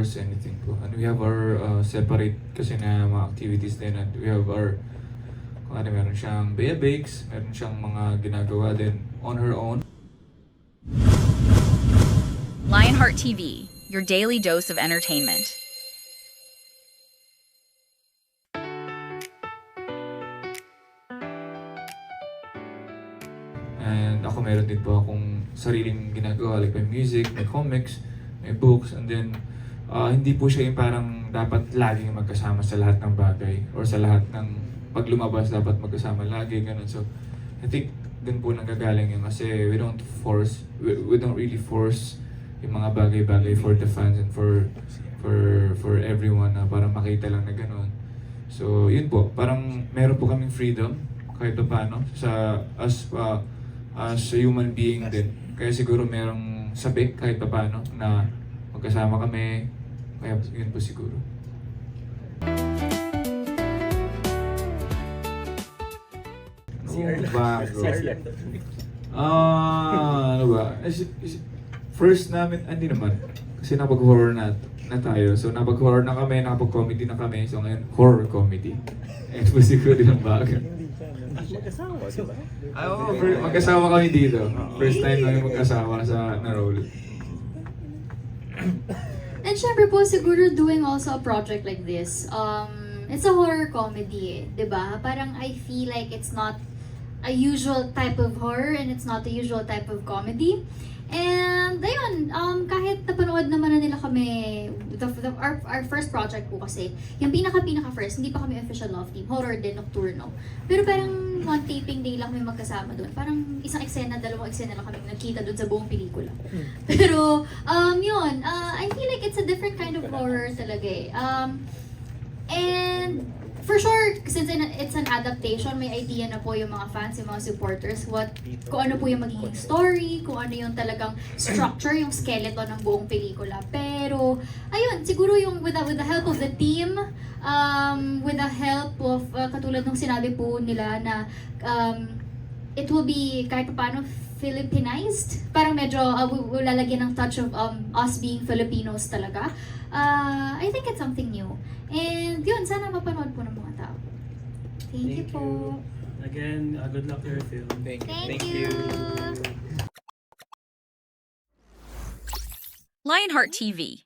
force anything po. And we have our separate kasi na mga activities din. And we have our, kung ano, meron siyang Bea Bakes, meron siyang mga ginagawa din on her own. Lionheart TV, your daily dose of entertainment. And ako meron din po akong sariling ginagawa, like may music, may comics, may books, and then hindi po siya yung parang dapat laging magkasama sa lahat ng bagay or sa lahat ng pag lumabas dapat magkasama lagi, ganun. So I think din po nanggagaling yun kasi we don't really force yung mga bagay-bagay for the fans and for everyone na parang makita lang na ganun. So yun po, parang meron po kaming freedom kahit pa paano sa as a human being din. Kaya siguro merong sabik kahit pa paano na magkasama kami. Kaya yun po siguro. Bago. Ano ba? First namin, hindi naman. Kasi napag-horror na tayo. So napag-horror na kami, napag-comedy na kami. So ngayon, horror comedy. Ayun po siguro din ang bago. Magkasama, di ba? Magkasama kami dito. First time kami magkasama sa na-roll. And syempre po, siguro doing also a project like this, it's a horror comedy, diba? Parang I feel like it's not a usual type of horror and it's not the usual type of comedy. And ayun, kahit napanood naman na nila kami, our first project po kasi, yung pinaka first, hindi pa kami official love team, horror din, nocturno. Pero parang one taping day lang kami magkasama doon. Parang isang eksena, dalawang eksena lang kami nagkita doon sa buong pelikula. Pero yun, I feel like it's a different kind of horror talaga eh. And for sure, since it's an adaptation, may idea na po yung mga fans, yung mga supporters, kung ano po yung magiging story, kung ano yung talagang structure, yung skeleton ng buong pelikula. Pero, ayun, siguro yung with the help of the team, with the help of, katulad nung sinabi po nila na it will be kahit paano Filipinized. Parang medyo lalagyan ng touch of us being Filipinos talaga. I think it's something new. And yun, sana mapanood po ng mga tao. Thank you po. Again, good luck to your film. Thank you. Lionheart TV,